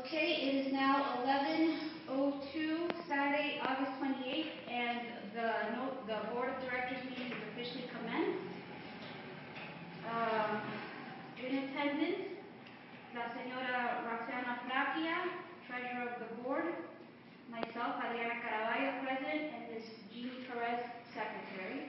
Okay, it is now 11:02, Saturday, August 28th, and the Board of Directors meeting is officially commenced. In attendance, la señora Roxana Flaquia, Treasurer of the Board, myself, Adriana Caraballo, President, and Ms. Jeannie Perez, Secretary.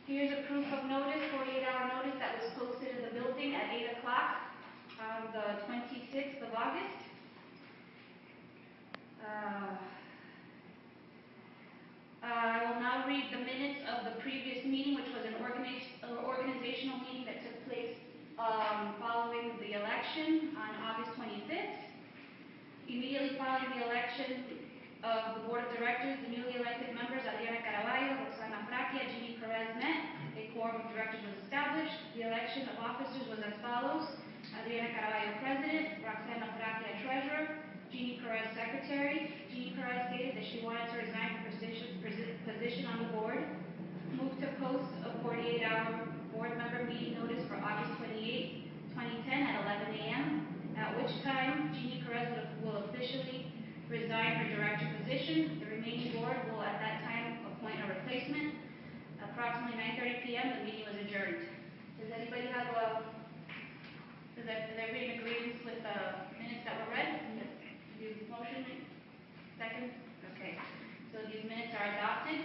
Here's a proof of notice, 48-hour notice that was posted in the building at 8 o'clock on the 26th of August. I will now read the minutes of the previous meeting, which was an organizational meeting that took place following the election on August 25th. Immediately following the election of the Board of Directors, the newly elected members, Adriana Caraballo, Roxana Flaquia, Jeannie Perez met. A quorum of directors was established. The election of officers was as follows: Adriana Caraballo, President; Roxana Flaquia, Treasurer; Jeannie Perez, Secretary. Jeannie Perez stated that she wanted to resign her position on the board. Moved to post a 48-hour board member meeting notice for August 28, 2010 at 11 a.m., at which time Jeannie Perez will officially resign her director position. The remaining board will at that time appoint a replacement. Approximately 9:30 p.m. the meeting was adjourned. Does anybody have is everybody in agreement with the minutes that were read? Yes. Motion? Second? Okay. So these minutes are adopted.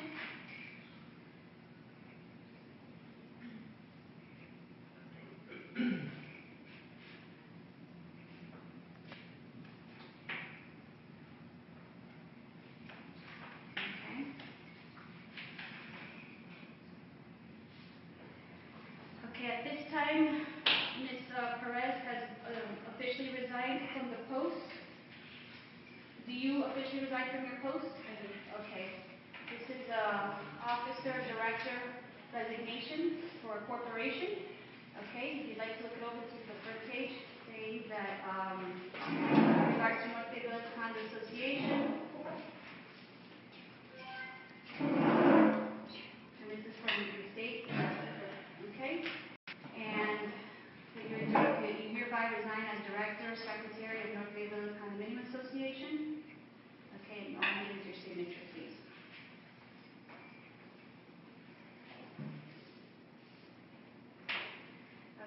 Okay, at this time, Ms. Perez has officially resigned from the post. Do you officially resign from your post? I do. Okay. This is officer director resignation for a corporation. Okay, if you'd like to look it over, this is the first page saying that in regards to North Bay Village Condo Association. And this is from the state. Okay. And you hereby resign as Director, Secretary of North Bay Village Condominium Association. Okay, and all I need is your signature, please.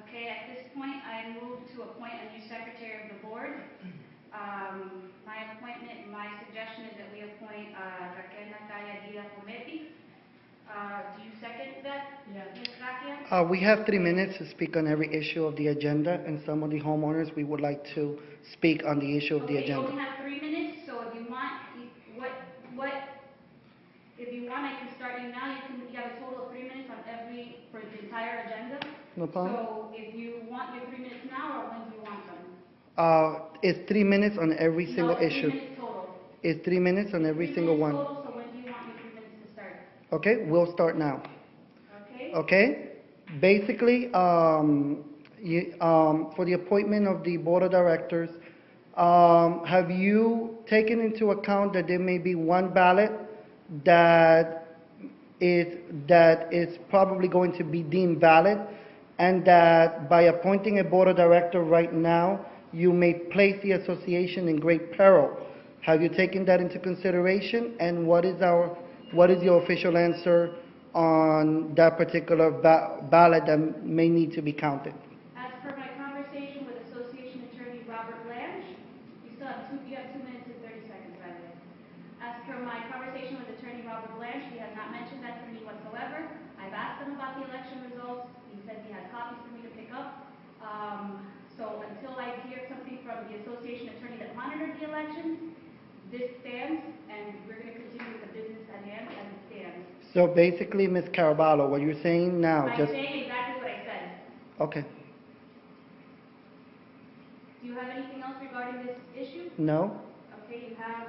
Okay, at this point, I move to appoint a new Secretary of the Board. My suggestion is that we appoint Raquel Natalia Aguila Pometi. Do you second that, Ms. Flaquia? We have 3 minutes to speak on every issue of the agenda, and some of the homeowners, we would like to speak on the issue of the agenda. You only have 3 minutes, so if you want, if you want, I can start you now. You have a total of 3 minutes for the entire agenda. No problem. So if you want your 3 minutes now, or when do you want them? It's 3 minutes on every single issue. 3 minutes total. It's 3 minutes on every single one. Total, so when do you want your 3 minutes to start? Okay, we'll start now. Okay. Okay? Basically, for the appointment of the Board of Directors, have you taken into account that there may be one ballot that is probably going to be deemed valid, and that by appointing a Board of Director right now, you may place the association in great peril? Have you taken that into consideration, and what is your official answer on that particular ballot that may need to be counted? As per my conversation with Association Attorney Robert Blanche, you have 2 minutes and 30 seconds, by the way. As per my conversation with Attorney Robert Blanche, he has not mentioned that to me whatsoever. I've asked him about the election results. He said he has copies for me to pick up. So until I hear something from the Association Attorney that monitored the election, this stands, and we're going to continue with the business at hand as it stands. So basically, Ms. Caraballo, what you're saying now, I'm saying exactly what I said. Okay. Do you have anything else regarding this issue? No? Okay, you have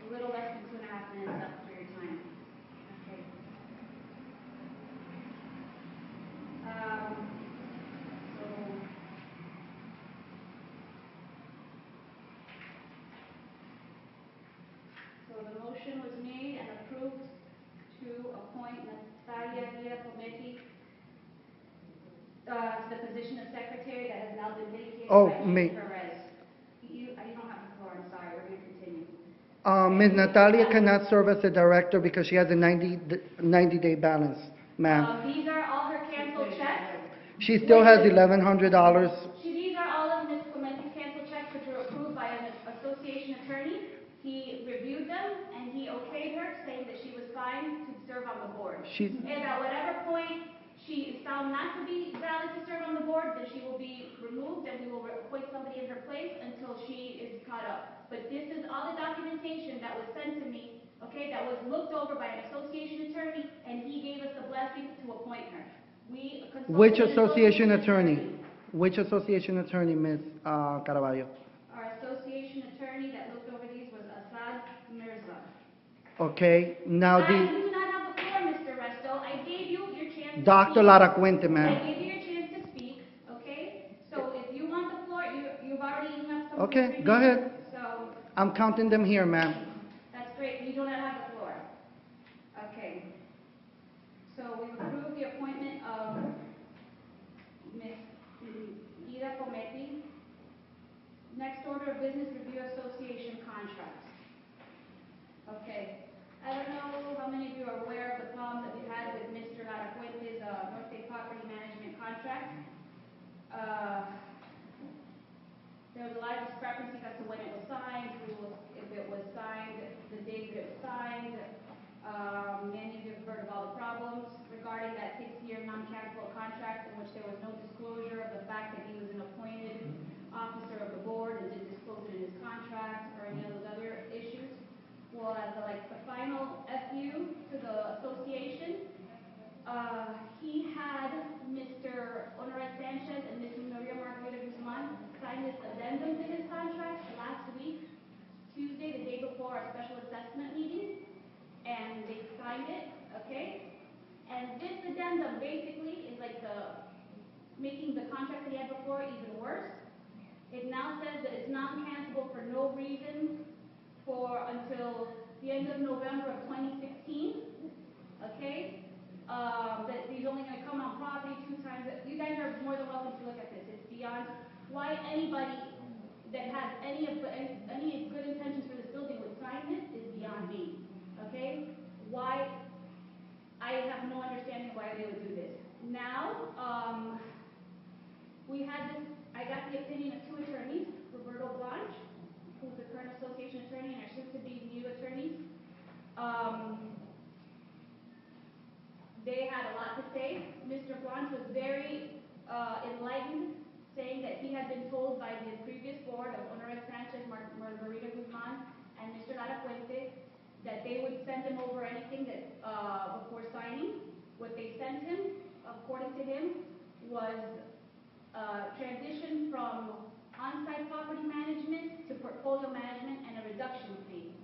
a little less than 2.5 minutes left for your time. Okay. So the motion was made and approved to appoint Natalia Pometi to the position of secretary that has now been vacated Oh, by me. Ms. Perez. You don't have the floor, I'm sorry, we're going to continue. Ms. Natalia cannot serve as a director because she has a 90-day balance, ma'am. These are all her canceled checks. She still has $1,100. These are all of Ms. Clemente's canceled checks, which were approved by an association attorney. He reviewed them, and he okayed her, saying that she was fine to serve on the board. If at whatever point she is found not to be valid to serve on the board, then she will be removed, and we will appoint somebody in her place until she is caught up. But this is all the documentation that was sent to me, okay, that was looked over by an association attorney, and he gave us the blessing to appoint her. Which association attorney? Which association attorney, Ms. Caraballo? Our association attorney that looked over these was Assad Mirza. Okay, now You do not have the floor, Mr. Resto. I gave you your chance to Dr. speak. Lara Cuente, I ma'am. gave you your chance to speak, okay? So if you want the floor, you've already eaten up some. Okay, go ahead. So I'm counting them here, ma'am. that's great. You do not have the floor. Okay. So we've approved the appointment of Ms. Ida Cometi. Next order of business, review association contracts. Okay. I don't know how many of you are aware of the problems that we had with Mr. Lara Fuente's North State Property Management contract. There was a lot of discrepancies as to when it was signed, if it was signed, the date that it was signed. Many of you have heard of all the problems regarding that 6-year non-cancelable contract in which there was no disclosure of the fact that he was an appointed officer of the board and didn't disclose it in his contract or any of those other issues. Well, as the final FU to the association, he had Mr. Honoras Sanchez and Ms. Maria Margarita Guzman sign this addendum to his contract last week, Tuesday, the day before our special assessment meeting, and they signed it, okay? And this addendum basically is making the contract that he had before even worse. It now says that it's non-cancelable for no reason until the end of November of 2016, okay? That he's only going to come on property 2 times. You guys are more than welcome to look at this. It's beyond why anybody that has any good intentions for this building would sign this is beyond me, okay? Why? I have no understanding why they would do this. Now, I got the opinion of 2 attorneys, Roberto Blanche, who's the current association attorney, and our soon-to-be new attorneys. They had a lot to say. Mr. Blanche was very enlightened, saying that he had been told by the previous board of Honoras Sanchez, Margarita Guzman, and Mr. Lara Fuente that they would send him over anything that before signing. What they sent him, according to him, was transition from on-site property management to portfolio management and a reduction fee.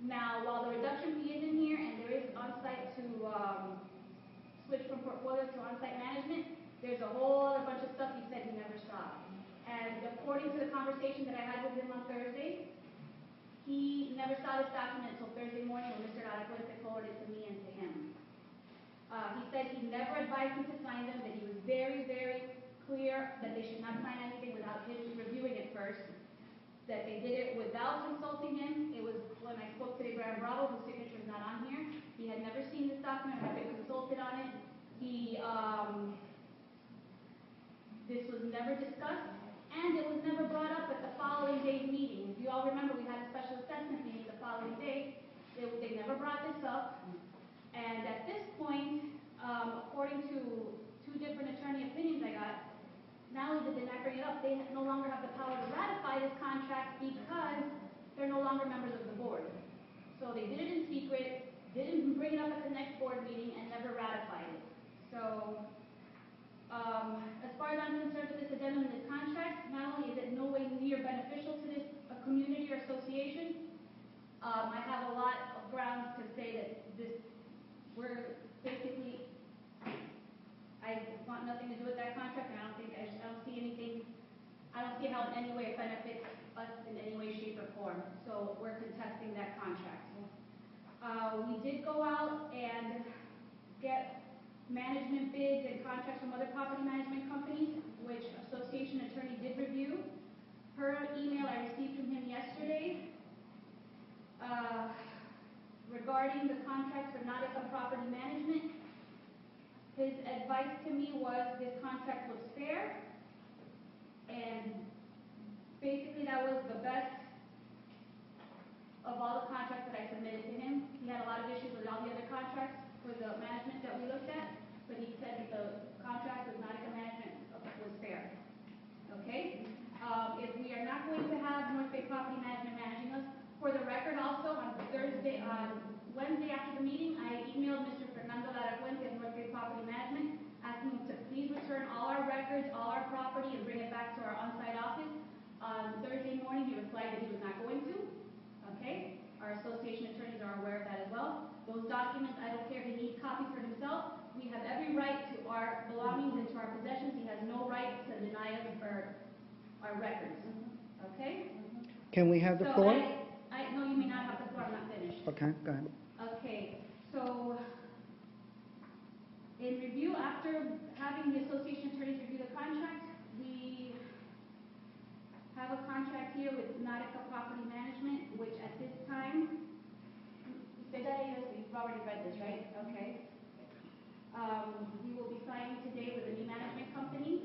Now, while the reduction fee is in here and there is on-site to switch from portfolio to on-site management, there's a whole other bunch of stuff he said he never saw. And according to the conversation that I had with him on Thursday, he never saw this document until Thursday morning when Mr. Lara Fuente forwarded it to me and to him. He said he never advised him to sign them, that he was very, very clear that they should not sign anything without him reviewing it first, that they did it without consulting him. It was when I spoke to Abraham Bravo, whose signature is not on here. He had never seen this document, had been consulted on it. This was never discussed, and it was never brought up at the following day's meeting. If you all remember, we had a special assessment meeting the following day. They never brought this up, and at this point, according to 2 different attorney opinions I got, not only did they not bring it up, they no longer have the power to ratify this contract because they're no longer members of the board. So they did it in secret, didn't bring it up at the next board meeting, and never ratified it. So, as far as I'm concerned with this addendum in this contract, not only is it no way near beneficial to this community or association, I have a lot of grounds to say that we're basically, I want nothing to do with that contract, and I don't see anything, I don't see how in any way it benefits us in any way, shape, or form. So we're contesting that contract. We did go out and get management bids and contracts from other property management companies, which association attorney did review. Per email I received from him yesterday, regarding the contract for Nautica Property Management, his advice to me was this contract was fair, and basically that was the best of all the contracts that I submitted to him. He had a lot of issues with all the other contracts for the management that we looked at, but he said that the contract with Nautica Management was fair. Okay? If we are not going to have North Bay Property Management managing us, for the record also, on Wednesday after the meeting, I emailed Mr. Fernando Laracuente of North Bay Property Management, asking him to please return all our records, all our property, and bring it back to our on-site office. On Thursday morning, he replied that he was not going to. Okay? Our association attorneys are aware of that as well. Those documents, I don't care if he needs copies for himself. We have every right to our belongings and to our possessions. He has no right to deny us our records. Okay? Can we have the floor? No, you may not have the floor. I'm not finished. Okay, go ahead. Okay, so in review, after having the association attorneys review the contract, we have a contract here with Nautica Property Management, which at this time, you've already read this, right? Okay. We will be signing today with a new management company.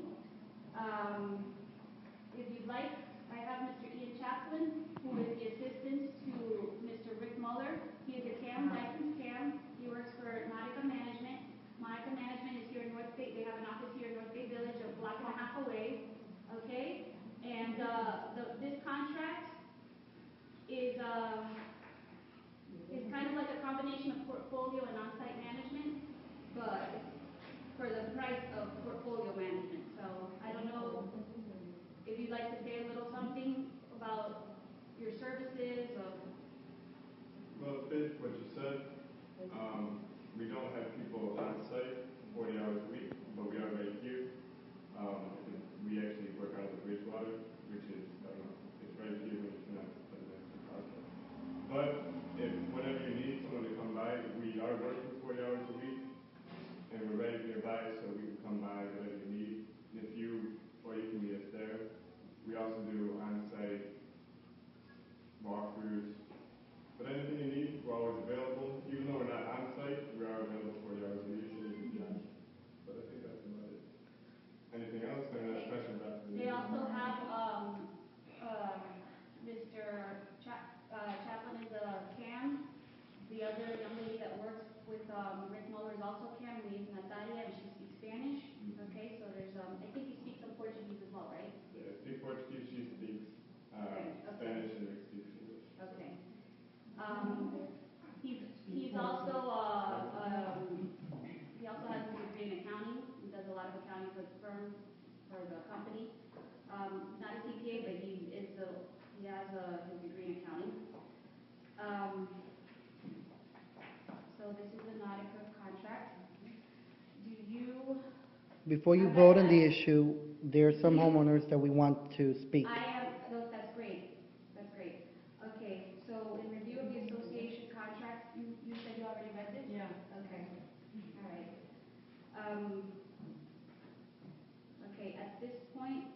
If you'd like, I have Mr. Ian Chaplin, who is the assistant to Mr. Rick Muller. He is a licensed CAM. He works for Nautica Management. Nautica Management is here in North Bay. They have an office here in North Bay Village, a block and a half away. Okay? And this contract is kind of like a combination of portfolio and on-site management, but for the price of portfolio management. So I don't know if you'd like to say a little something about your services. Well, based what you said, we don't have people on site 40 hours a week, but we are right here. We actually work out of the Bridgewater, which is, it's right here when you connect to the next project. But if whenever you need someone to come by, we are working 40 hours a week, and we're right nearby, so we can come by whenever you need. Or you can meet us there. We also do on-site walkthroughs. But anything you need, we're always available. Even though we're not on-site, we are available 40 hours a week, so you can join. But I think that's about it. Anything else? Any other questions after the They meeting? also have Mr. Chaplin is a CAM. The other young lady that works with Rick Muller is also CAM. Her name is Natalia, and she speaks Spanish. Okay, so there's I think he speaks some Portuguese as well, right? Yeah, I speak Portuguese. She speaks Spanish, and Rick speaks English. Okay. He's also he also has a degree in accounting. He does a lot of accounting for the firm, for the company. Not a CPA, but he has his degree in accounting. So this is the Nautica contract. Before you vote on the issue, there are some homeowners that we want to speak. That's great. That's great. Okay, so in review of the association contract, you said you already read this? Yeah. Okay. All right. Okay, at this point,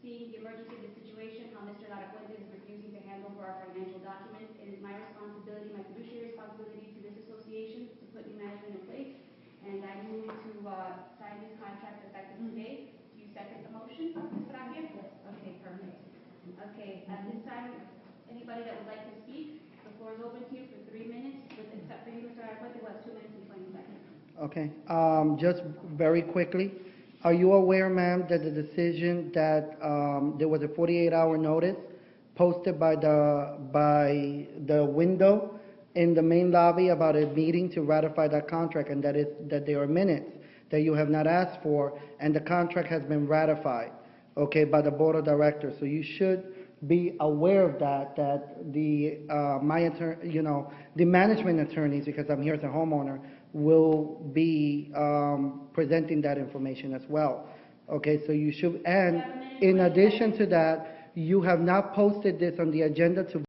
seeing the emergency of the situation, how Mr. Laracuente is refusing to hand over our financial documents, it is my responsibility, my fiduciary responsibility to this association to put new management in place, and I move to sign this contract effective today. Do you second the motion, Ms. Gracia? Okay, perfect. Okay, at this time, anybody that would like to speak, the floor is open to you for 3 minutes, except for you, Mr. Laracuente, who has 2 minutes and 20 seconds. Okay, just very quickly, are you aware, ma'am, that the decision that there was a 48-hour notice posted by the window in the main lobby about a meeting to ratify that contract, and that there are minutes that you have not asked for, and the contract has been ratified, okay, by the board of directors. So you should be aware of that the the management attorneys, because I'm here as a homeowner, will be presenting that information as well. Okay, so you should, and in addition to that, you have not posted this on the agenda to